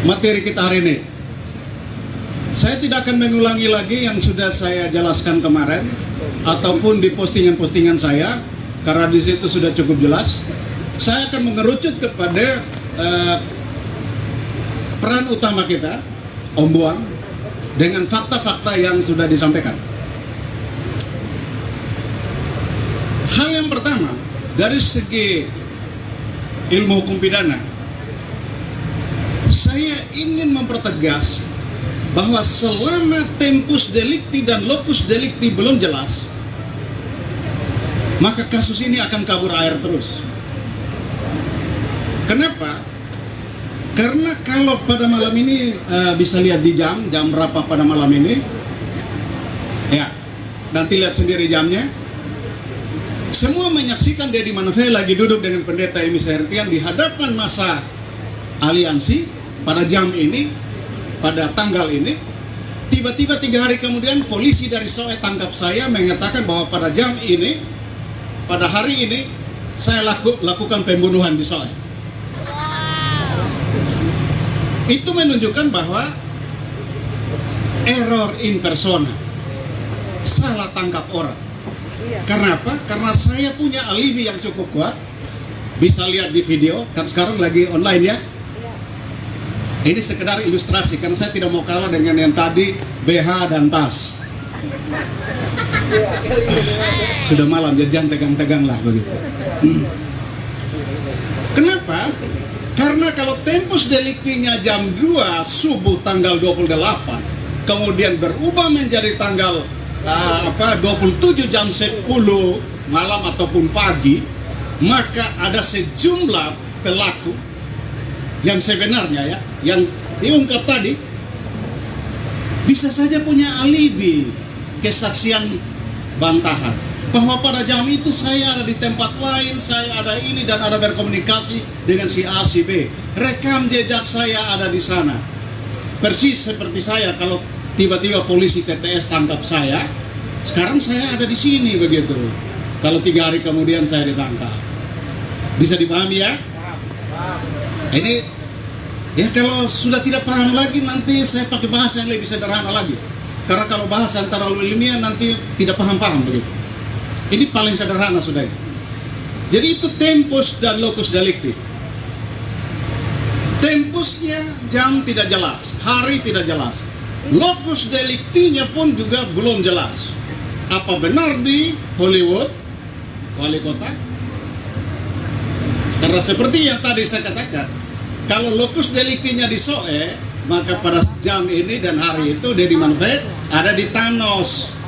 materi kita hari ini. Saya tidak akan mengulangi lagi yang sudah saya jelaskan kemarin ataupun di postingan-postingan saya, karena di situ sudah cukup jelas. Saya akan mengerucut kepada peran utama kita, Om Buang, dengan fakta-fakta yang sudah disampaikan. Hal yang pertama, dari segi ilmu hukum pidana, saya ingin mempertegas bahwa selama tempus delicti dan locus delicti belum jelas, maka kasus ini akan kabur air terus. Kenapa? Karena kalau pada malam ini bisa lihat di jam berapa pada malam ini, ya, nanti lihat sendiri jamnya. Semua menyaksikan Deddy Manovel lagi duduk dengan pendeta Emi Sahertian di hadapan masa aliansi pada jam ini, pada tanggal ini. Tiba-tiba 3 hari kemudian polisi dari SOE tangkap saya, mengatakan bahwa pada jam ini, pada hari ini saya lakukan pembunuhan di SOE. Itu menunjukkan bahwa error in persona, salah tangkap orang. Karena apa? Karena saya punya alibi yang cukup kuat. Bisa lihat di video, kan sekarang lagi online ya. Ini sekedar ilustrasi, karena saya tidak mau kalah dengan yang tadi BH dan tas. Sudah malam, jadi jangan tegang-tegang lah begitu. Kenapa? Karena kalau tempus deliktinya jam 2 subuh tanggal 28, kemudian berubah menjadi tanggal 27 jam 10 malam ataupun pagi, maka ada sejumlah pelaku yang sebenarnya ya, yang diungkap tadi, bisa saja punya alibi kesaksian bantahan bahwa pada jam itu saya ada di tempat lain, saya ada ini dan ada berkomunikasi dengan si A, si B. Rekam jejak saya ada di sana. Persis seperti saya kalau tiba-tiba polisi TTS tangkap saya, sekarang saya ada di sini begitu. Kalau 3 hari kemudian saya ditangkap. Bisa dipahami ya? Ini ya, kalau sudah tidak paham lagi nanti saya pakai bahasa yang lebih sederhana lagi. Karena kalau bahasa yang terlalu ilmiah nanti tidak paham-paham begitu. Ini paling sederhana sudah. Jadi itu tempus dan locus delicti. Tempusnya jam tidak jelas, hari tidak jelas. Locus delictinya pun juga belum jelas. Apa benar di Hollywood, wali kota? Karena seperti yang tadi saya katakan, kalau locus delictinya di SOE, maka pada jam ini dan hari itu Deddy Manovel ada di Thanos.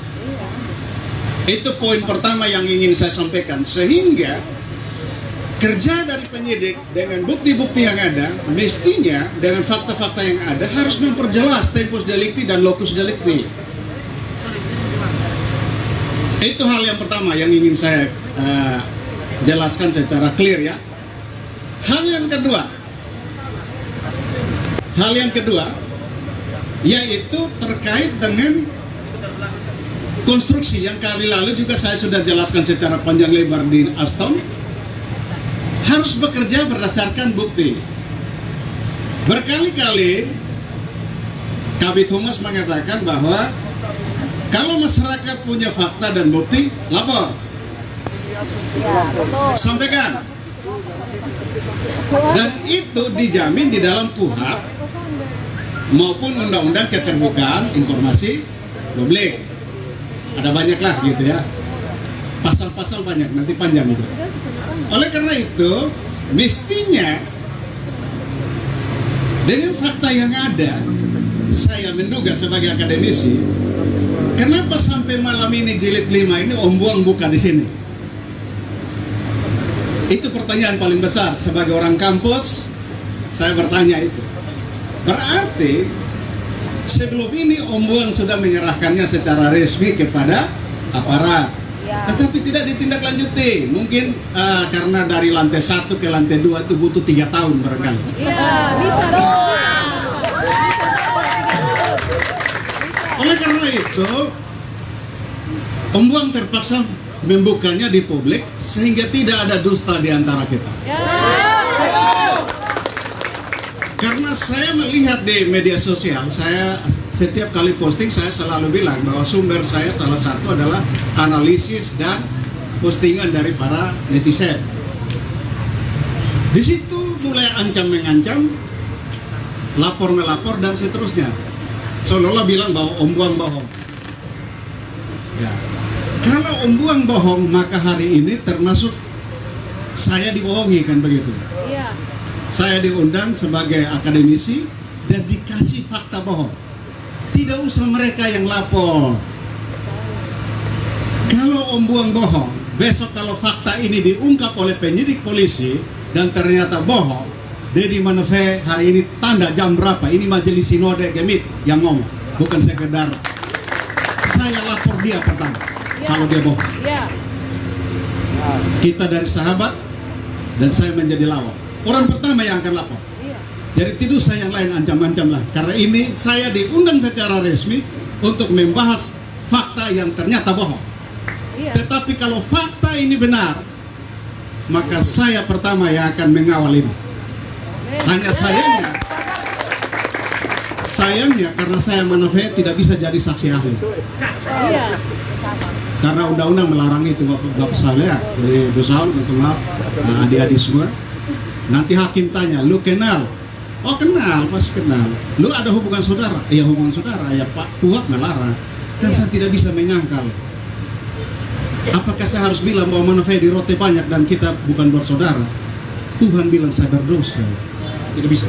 Itu poin pertama yang ingin saya sampaikan. Sehingga kerja dari penyidik dengan bukti-bukti yang ada, mestinya dengan fakta-fakta yang ada harus memperjelas tempus delicti dan locus delicti. Itu hal yang pertama yang ingin saya jelaskan secara clear ya. Hal yang kedua yaitu terkait dengan konstruksi yang kali lalu juga saya sudah jelaskan secara panjang lebar di Aston. Harus bekerja berdasarkan bukti. Berkali-kali Kabid Humas mengatakan bahwa kalau masyarakat punya fakta dan bukti, lapor, sampaikan. Dan itu dijamin di dalam KUHP maupun Undang-Undang Keterbukaan Informasi Publik. Ada banyak lah gitu ya, pasal-pasal banyak, nanti panjang itu. Oleh karena itu, mestinya dengan fakta yang ada, saya menduga sebagai akademisi, kenapa sampai malam ini jilid 5 ini Om Buang buka di sini? Itu pertanyaan paling besar sebagai orang kampus. Saya bertanya itu. Berarti sebelum ini Om Buang sudah menyerahkannya secara resmi kepada aparat, tetapi tidak ditindaklanjuti. Mungkin karena dari lantai 1 ke lantai 2 itu butuh 3 tahun barangkali. Oleh karena itu, Om Buang terpaksa membukanya di publik sehingga tidak ada dusta di antara kita. Karena Karena saya melihat di media sosial, saya setiap kali posting saya selalu bilang bahwa sumber saya salah satu adalah analisis dan postingan dari para netizen. Di situ mulai ancam mengancam, lapor melapor dan seterusnya. Seolah-olah bilang bahwa Om Buang bohong. Ya. Kalau Om Buang bohong, maka hari ini termasuk saya dibohongi, kan begitu? Iya. Saya diundang sebagai akademisi dan dikasih fakta bohong. Tidak usah mereka yang lapor. Kalau Om Buang bohong, besok kalau fakta ini diungkap oleh penyidik polisi dan ternyata bohong, Dedi Maneve hari ini tanda jam berapa? Ini majelis sinode gemit yang ngomong, bukan sekedar saya lapor dia pertama. Kalau dia bohong, kita dari sahabat dan saya menjadi lawan. Orang pertama yang akan lapor. Jadi tidak usah yang lain ancam-ancam lah. Karena ini saya diundang secara resmi untuk membahas fakta yang ternyata bohong. Tetapi kalau fakta ini benar, maka saya pertama yang akan mengawal ini. Hanya sayangnya karena saya Manave tidak bisa jadi saksi ahli. Karena undang-undang melarang itu, Bapak saya. Jadi dosa untuk maaf adik-adik semua. Nanti hakim tanya, lu kenal? Oh kenal, pasti kenal. Lu ada hubungan saudara? Iya hubungan saudara. Ya Pak Kuat melarang. Kan saya tidak bisa menyangkal. Apakah saya harus bilang bahwa Manave di rote banyak dan kita bukan bersaudara? Tuhan bilang saya berdosa. Tidak bisa.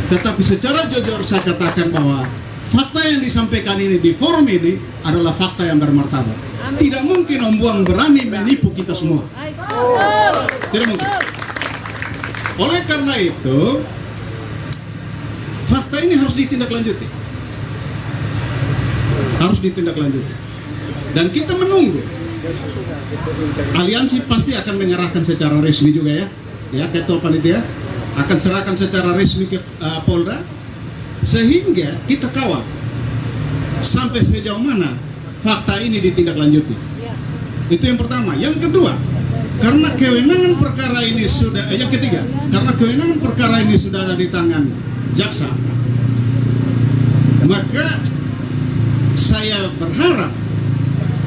Tetapi secara jujur saya katakan bahwa fakta yang disampaikan ini di forum ini adalah fakta yang bermartabat. Tidak mungkin Om Buang berani menipu kita semua. Tidak mungkin. Oleh karena itu, fakta ini harus ditindaklanjuti. Harus ditindaklanjuti. Dan kita menunggu. Aliansi pasti akan menyerahkan secara resmi juga ya. Ya, ketua panitia akan serahkan secara resmi ke Polda, sehingga kita kawal sampai sejauh mana fakta ini ditindaklanjuti. Itu yang pertama. Yang kedua, karena kewenangan perkara ini sudah, yang ketiga, karena kewenangan perkara ini sudah ada di tangan jaksa, maka saya berharap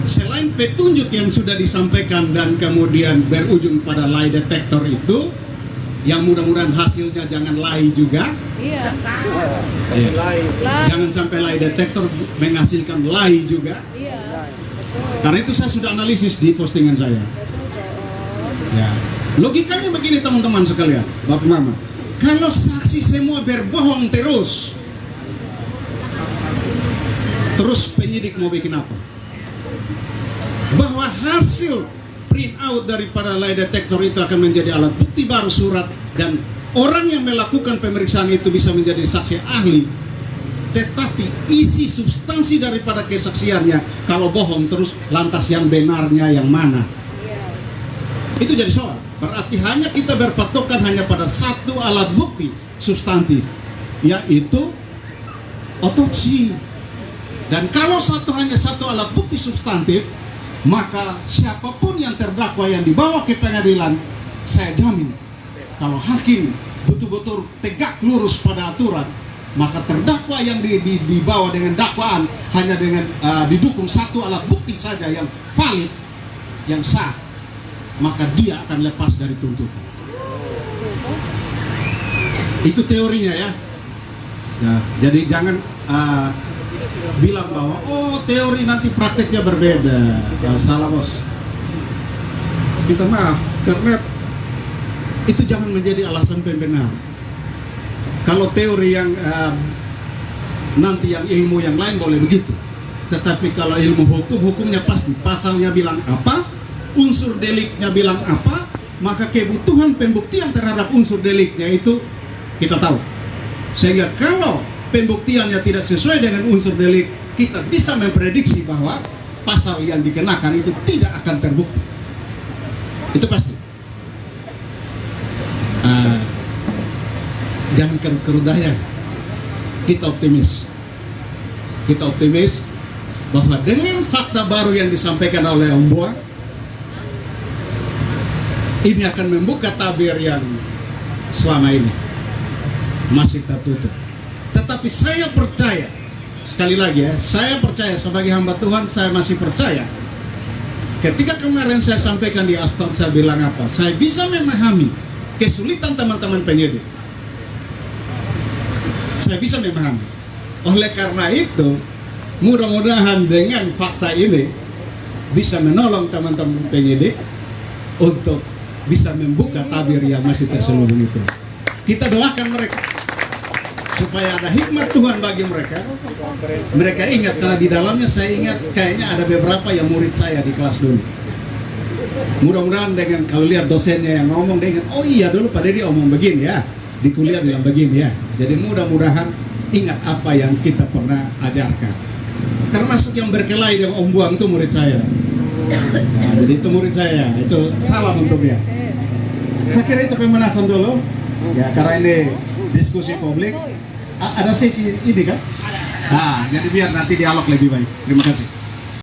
selain petunjuk yang sudah disampaikan dan kemudian berujung pada lie detector itu, yang mudah-mudahan hasilnya jangan lie juga. Iya. Jangan sampai lie detector menghasilkan lie juga. Iya. Karena itu saya sudah analisis di postingan saya. Ya. Logikanya begini teman-teman sekalian, Bapak Mama. Kalau saksi semua berbohong terus penyidik mau bikin apa? Bahwa hasil print out daripada lie detector itu akan menjadi alat bukti baru surat dan orang yang melakukan pemeriksaan itu bisa menjadi saksi ahli, tetapi isi substansi daripada kesaksiannya kalau bohong terus, lantas yang benarnya yang mana? Itu jadi soal. Berarti hanya kita berpatokan hanya pada satu alat bukti substantif, yaitu otopsi. Dan kalau hanya satu alat bukti substantif, maka siapapun yang terdakwa yang dibawa ke pengadilan, saya jamin kalau hakim betul-betul tegak lurus pada aturan, maka terdakwa yang dibawa dengan dakwaan hanya dengan didukung satu alat bukti saja yang valid, yang sah, maka dia akan lepas dari tuntutan. Itu teorinya ya. Nah, jadi jangan bilang bahwa teori nanti prakteknya berbeda. Salah bos. Minta maaf karena itu jangan menjadi alasan pembenar. Kalau teori yang nanti yang ilmu yang lain boleh begitu, tetapi kalau ilmu hukum, hukumnya pasti pasalnya bilang apa, unsur deliknya bilang apa, maka kebutuhan pembuktian terhadap unsur deliknya itu kita tahu. Sehingga kalau pembuktiannya tidak sesuai dengan unsur delik, kita bisa memprediksi bahwa pasal yang dikenakan itu tidak akan terbukti. Itu pasti. Jangan kerut-kerut daya. Kita optimis. Kita optimis bahwa dengan fakta baru yang disampaikan oleh Om Buang, ini akan membuka tabir yang selama ini. masih tertutup. Tetapi saya percaya, sekali lagi ya, saya percaya sebagai hamba Tuhan, saya masih percaya. Ketika kemarin saya sampaikan di Aston, saya bilang apa? Saya bisa memahami kesulitan teman-teman penyidik. Saya bisa memahami. Oleh karena itu, mudah-mudahan dengan fakta ini bisa menolong teman-teman penyidik untuk bisa membuka tabir yang masih terselubung itu. Kita doakan mereka supaya ada hikmat Tuhan bagi mereka. Mereka ingat, karena di dalamnya saya ingat kayaknya ada beberapa yang murid saya di kelas dulu. Mudah-mudahan dengan kalau lihat dosennya yang ngomong, dia ingat, oh iya dulu Pak Dedi omong begini ya, di kuliah bilang begini ya. Jadi mudah-mudahan ingat apa yang kita pernah ajarkan. Termasuk yang berkelahi dengan Om Buang itu murid saya. Nah, jadi itu murid saya, itu salam untuk dia. Saya kira itu pemanasan dulu, ya karena ini diskusi publik. Ada sesi ini kan? Nah, jadi biar nanti dialog lebih baik. Terima kasih.